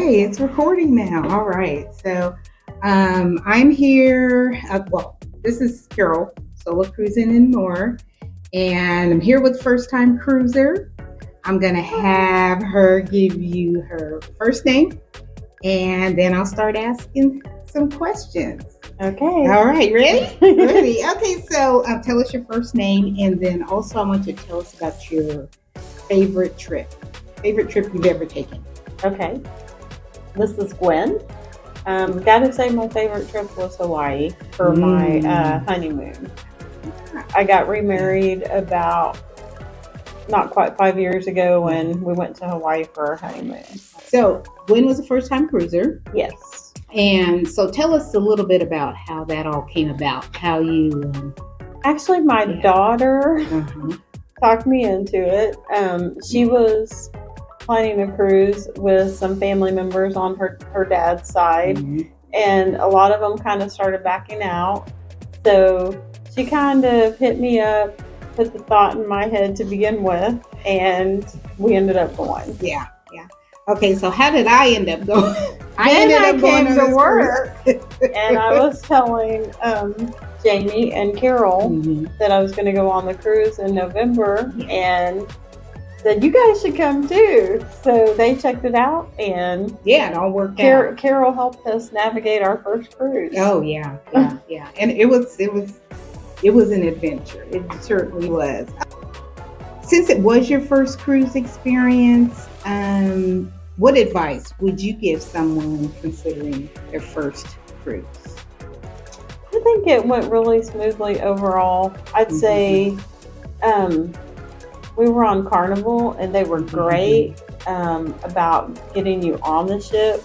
Okay, it's recording now. All right. So I'm here. This is Carol, solo cruising and more. And I'm here with first time cruiser. I'm going to have her give you her first name and then I'll start asking some questions. Okay. All right. Ready? Ready. Okay. So tell us your first name and then also I want you to tell us about your favorite trip you've ever taken. Okay. This is Gwen. Gotta say my favorite trip was Hawaii for my honeymoon. I got remarried about not quite 5 years ago when we went to Hawaii for our honeymoon. So Gwen was a first time cruiser. Yes. And so tell us a little bit about how that all came about, how you... Actually, my daughter talked me into it. She was planning a cruise with some family members on her dad's side, and a lot of them kind of started backing out. So she kind of hit me up, put the thought in my head to begin with, and we ended up going. Yeah. Okay, so how did I end up going? I came to work, and I was telling Jamie and Carol that I was going to go on the cruise in November, and said, you guys should come too. So they checked it out, and it all worked out. Carol helped us navigate our first cruise. Oh yeah. And it was an adventure. It certainly was. Since it was your first cruise experience, what advice would you give someone considering their first cruise? I think it went really smoothly overall. I'd say we were on Carnival, and they were great about getting you on the ship.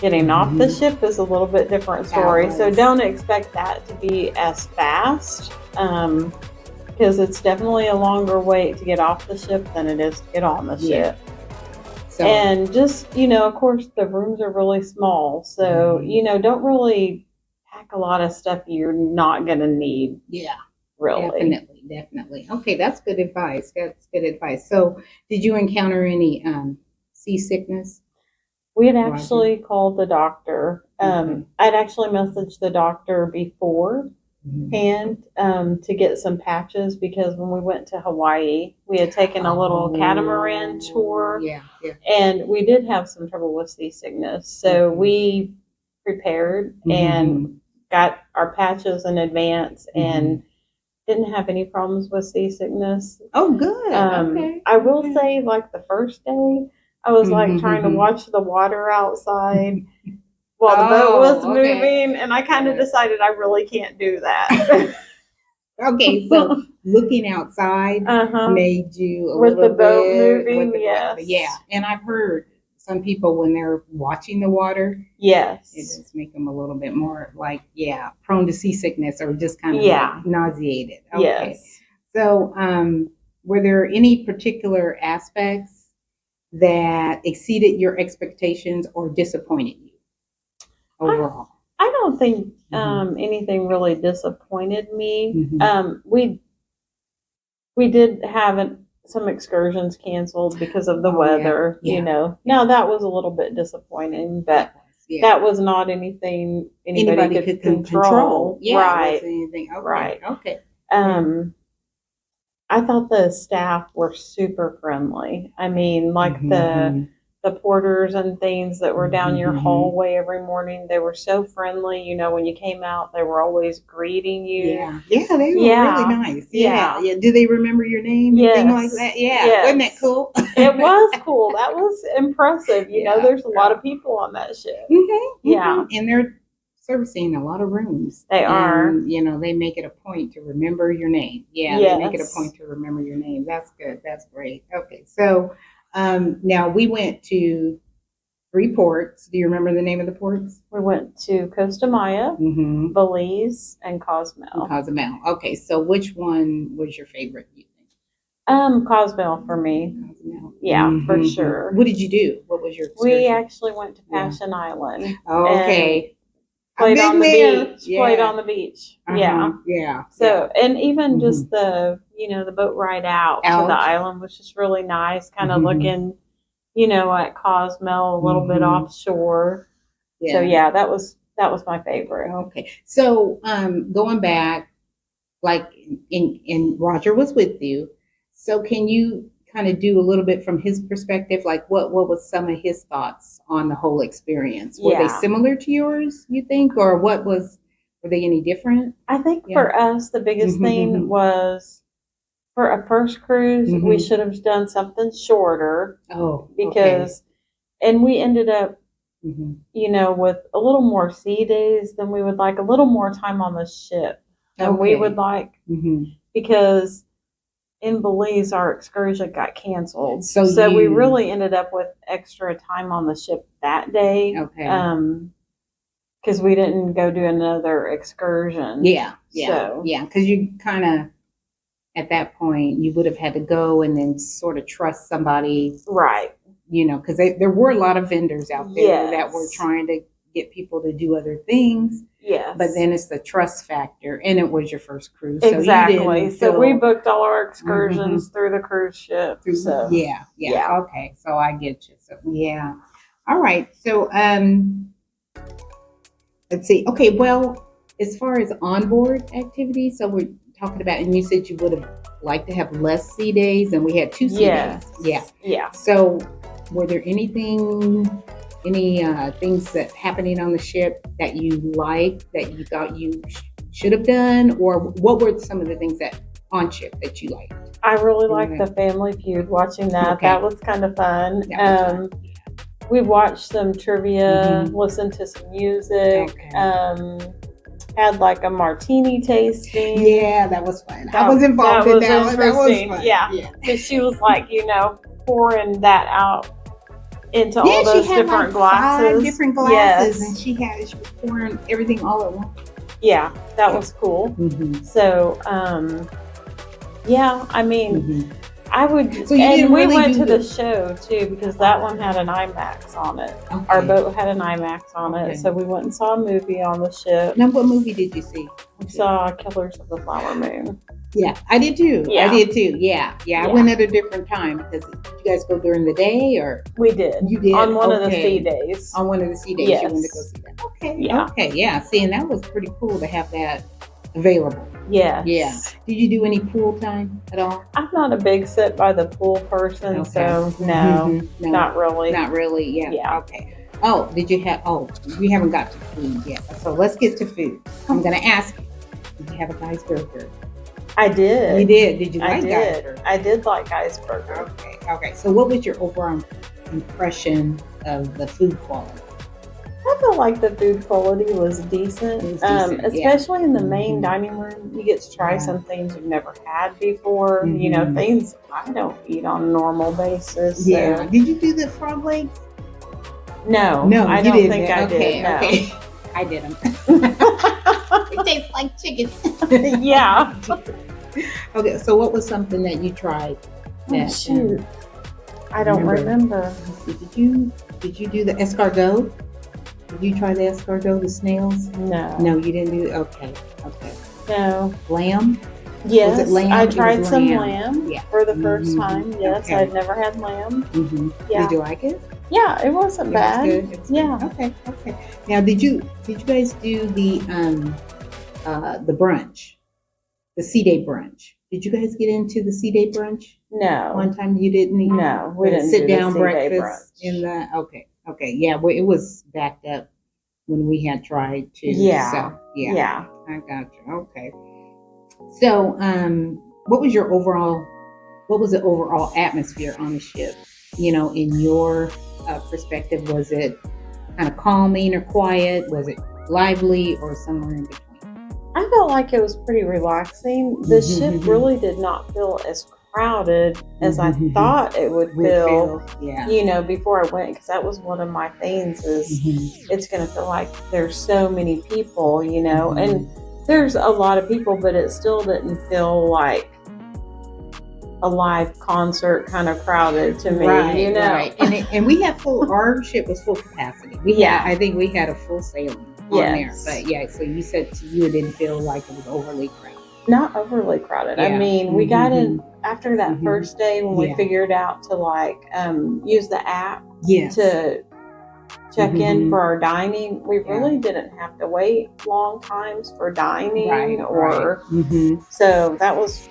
Getting off the ship is a little bit different story, so don't expect that to be as fast because it's definitely a longer wait to get off the ship than it is to get on the ship. So, and just, of course, the rooms are really small, so, don't really pack a lot of stuff you're not going to need. Yeah. Really. Definitely. Okay, that's good advice. So, did you encounter any seasickness? We had actually called the doctor. I'd actually messaged the doctor beforehand to get some patches because when we went to Hawaii, we had taken a little catamaran tour. And we did have some trouble with seasickness. So we prepared and got our patches in advance and didn't have any problems with seasickness. Oh, good. Okay. I will say, like, the first day, I was like trying to watch the water outside while the boat was moving, and I kind of decided I really can't do that. Okay, so looking outside made you with the boat moving, yes. Yeah, and I've heard some people when they're watching the water, it does make them a little bit more prone to seasickness or just kind of nauseated. Okay. Yes. So, were there any particular aspects that exceeded your expectations or disappointed you overall? I don't think anything really disappointed me. We did have some excursions canceled because of the weather, Now that was a little bit disappointing, but that was not anything anybody could control. Yeah, right. Anything. Okay. Right. Okay. I thought the staff were super friendly. I mean, like the porters and things that were down your hallway every morning, they were so friendly. When you came out, they were always greeting you. Yeah, they were really nice. Yeah. Do they remember your name? Yes. Things like that? Yeah. Yes. Wasn't that cool? It was cool. That was impressive. There's a lot of people on that ship. Yeah. And they're servicing a lot of rooms. They are. They make it a point to remember your name. Yeah, yes. They make it a point to remember your name. That's good. That's great. Okay, so now we went to 3 ports. Do you remember the name of the ports? We went to Costa Maya, Belize, and Cozumel. Okay, so which one was your favorite, you think? Cozumel for me. Cozumel. Yeah, for sure. What did you do? What was your excursion? We actually went to Passion Island. Oh, okay. Played on the beach. Played on the beach. Yeah. So, and even just the, the boat ride out to the island was just really nice. Kind of looking, at Cozumel, a little bit offshore. Yeah. So yeah, that was my favorite. Okay. So going back, like in Roger was with you. So can you kind of do a little bit from his perspective? Like what was some of his thoughts on the whole experience? Were they Yeah. similar to yours, you think? Or were they any different? I think for us, the biggest thing was for a first cruise, we should have done something shorter. Oh, because, and we ended up, with a little more sea days than we would like, a little more time on the ship than we would like, because in Belize, our excursion got canceled. So we really ended up with extra time on the ship that day. Okay. Because we didn't go do another excursion. Yeah. So. Yeah. Because you kind of, at that point, you would have had to go and then sort of trust somebody. Right. Because there were a lot of vendors out there that were trying to get people to do other things. Yes. But then it's the trust factor, and it was your first cruise. Exactly. So we booked all our excursions through the cruise ship. So. Yeah. Okay. So I get you. So yeah. All right. So let's see. Okay. Well, as far as onboard activities, so we're talking about, and you said you would have liked to have less sea days, and we had 2 sea days. Yeah. So were there any things that happening on the ship that you liked, that you thought you should have done, or what were some of the things that on ship that you liked? I really liked the Family Feud, watching that. Okay. That was kind of fun. We watched some trivia, listened to some music, had like a martini tasting. Yeah, that was fun. I was involved in that. That was fun. Yeah, because she was like, pouring that out into all those different glasses. 5 different glasses, and she was pouring everything all at once. Yeah, that was cool. So, I mean, I would. So and we went to the show too, because that one had an IMAX on it. Okay. Our boat had an IMAX on it, so we went and saw a movie on the ship. Now, what movie did you see? We saw Killers of the Flower Moon. Yeah, I did too. Yeah. I went at a different time, because did you guys go during the day, or we did? You did on one of the sea days. On one of the sea days, you went to go see that. Okay. Yeah. Okay. Yeah. See, and that was pretty cool to have that available. Yeah. Did you do any pool time at all? I'm not a big sit by the pool person, so no, not really. Not really. Yeah. Okay. Oh, did you have? Oh, we haven't got to food yet. So let's get to food. I'm going to ask you. Did you have a guy's burger? I did. You did. Did you like guy's burger? I did like guy's burger. Okay. So what was your overall impression of the food quality? I felt like the food quality was decent, especially in the main dining room. You get to try some things you've never had before. Things I don't eat on a normal basis. Yeah. So. Did you do the frog legs? No, I don't think I did. No. Okay. I did them. It tastes like chicken. Yeah. Okay, so what was something that you tried? Shoot. I don't remember. Did you do the escargot? Did you try the escargot, the snails? No. No, you didn't do it? Okay. No. Lamb? Yes, was it lamb? I tried some lamb for the first time. Yes, Okay. I'd never had lamb. Yeah. Did you like it? Yeah, it wasn't bad. It was good. Yeah. Okay. Now, did you guys do the brunch, the sea day brunch? Did you guys get into the sea day brunch? No. One time you didn't eat? No, we didn't sit do down the breakfast in the. Okay. Yeah, well, it was backed up when we had tried to. Yeah. So, Yeah. I got you. Okay. So, what was the overall atmosphere on the ship? In your perspective, was it kind of calming or quiet? Was it lively or somewhere in between? I felt like it was pretty relaxing. The ship really did not feel as crowded as I thought it would feel. Yeah. Before I went, because that was one of my things. Is it's going to feel like there's so many people, and there's a lot of people, but it still didn't feel like a live concert kind of crowded to me, Right. And we had our ship was full capacity. I think we had a full sailing on there. But so you said to you it didn't feel like it was overly crowded. not overly crowded. I Yeah. mean, we got in Mhm. after that Mhm. first day when we Yeah. figured out to use the app Yes. to check in Mhm. for our dining. We Yeah. really didn't have to wait long times for dining Right. Mhm. so that was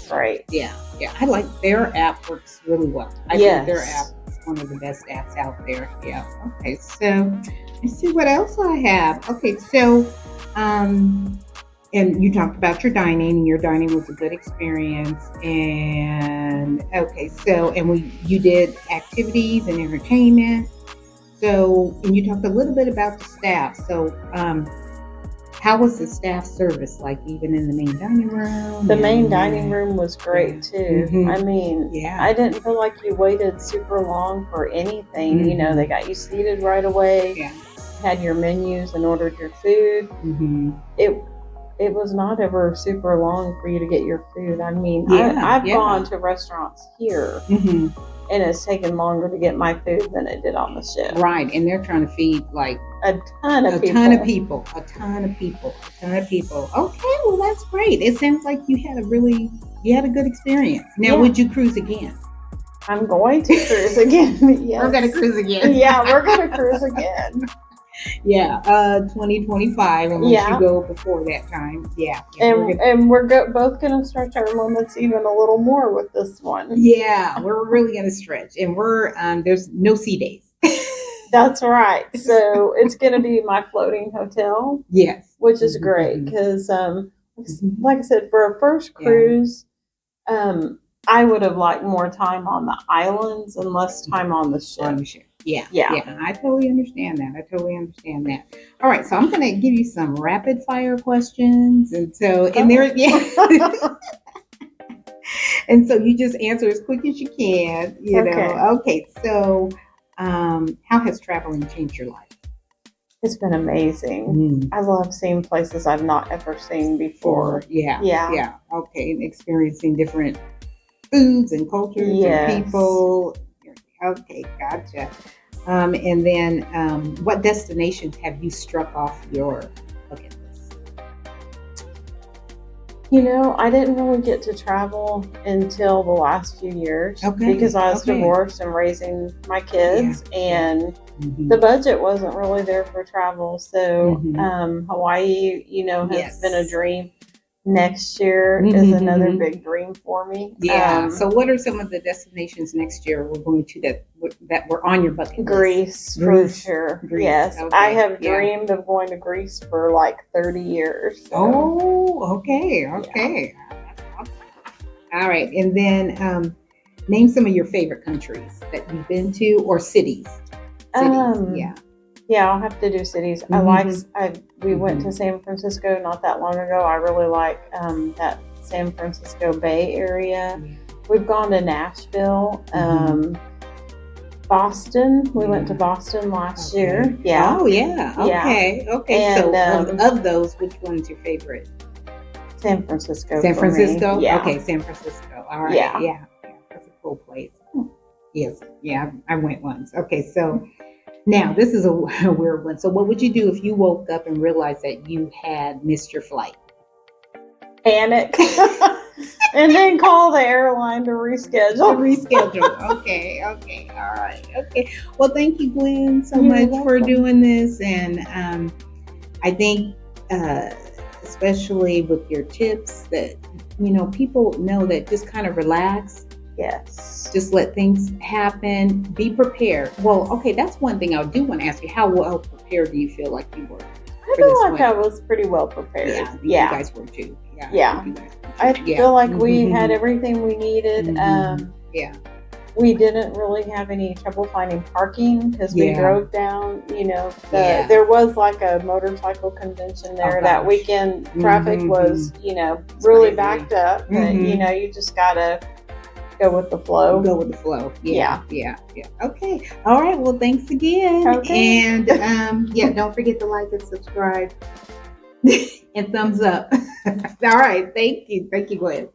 great. Yeah. Yeah. I like their app works really well. I think their app Yes. is one of the best apps out there. Yeah. Okay. So let's see what else I have. Okay. So, um, and you talked about your dining, and your dining was a good experience. And okay, so and you did activities and entertainment. So, and you talked a little bit about the staff. So, how was the staff service like, even in the main dining room? The main dining room was great Yeah. too. Mhm. I mean, Yeah. I didn't feel like you waited super long for anything. You know, Mhm. they got you seated right away, Yeah. had your menus and ordered your food. Mhm. It was not ever super long for you to get your food. I mean, Yeah. I've Yeah. gone to restaurants here Mhm. and it's taken longer to get my food than it did on the ship. Right, and they're trying to feed like A ton of a people. ton of people, a ton of people, a ton of people. Okay, well that's great. It sounds like you had a good experience. Now, Yeah. would you cruise again? I'm going to cruise again. Yes. We're gonna cruise again. Yeah, we're going to cruise again. Yeah, 2025, unless Yeah. you go before that time. Yeah, And we're both going to stretch our limits even a little more with this one. yeah, we're really gonna stretch, and we're there's no sea days. That's right. So it's going to be my floating hotel. Yes, which is great because, like I said, for a first cruise, I would have liked more time on the islands and less time on the ship. On the ship. Yeah. Yeah. Yeah. I totally understand that. All right. So I'm going to give you some rapid fire questions. And so, and so you just answer as quick as you can, know. Okay. So, how has traveling changed your life? It's been amazing. I love seeing places I've not ever seen before. Yeah. Okay. And experiencing different foods and cultures and people. Okay, gotcha. And then, what destinations have you struck off your bucket list? You know, I didn't really get to travel until the last few years because I was divorced and raising my kids, and the budget wasn't really there for travel. So Hawaii, has been a dream. Next year is another big dream for me. Yeah. So, what are some of the destinations next year we're going to that were on your bucket list? Greece, for sure. Greece. Yes, I have dreamed of going to Greece for like 30 years. So. Oh, okay. That's awesome. All right, and then name some of your favorite countries that you've been to, or cities. Yeah, I'll have to do cities. We went to San Francisco not that long ago. I really like that San Francisco Bay area. We've gone to Nashville, Boston. We went to Boston last year. Yeah. Oh, yeah. Okay. And, so, of those, which one's your favorite? San Francisco. San Francisco. Me. Yeah. Okay, San Francisco. All right. Yeah. That's a cool place. Yes. Yeah, I went once. Okay, so. Now, this is a weird one. So, what would you do if you woke up and realized that you had missed your flight? Panic. And then call the airline to reschedule. Okay. All right. Okay. Well, thank you, Gwen, so much for doing this. And I think, especially with your tips, that, people know that just kind of relax. Yes. Just let things happen. Be prepared. Well, okay, that's one thing I do want to ask you. How well prepared do you feel like you were? I feel like I was pretty well prepared. Yeah. You guys were too. Yeah. I feel like we had everything we needed. We didn't really have any trouble finding parking because we drove down, there was like a motorcycle convention there that weekend. Traffic was, really backed up. But, you just got to go with the flow. Yeah. Okay. All right. Well, thanks again. Okay. And don't forget to like and subscribe and thumbs up. All right. Thank you. Thank you, Gwen.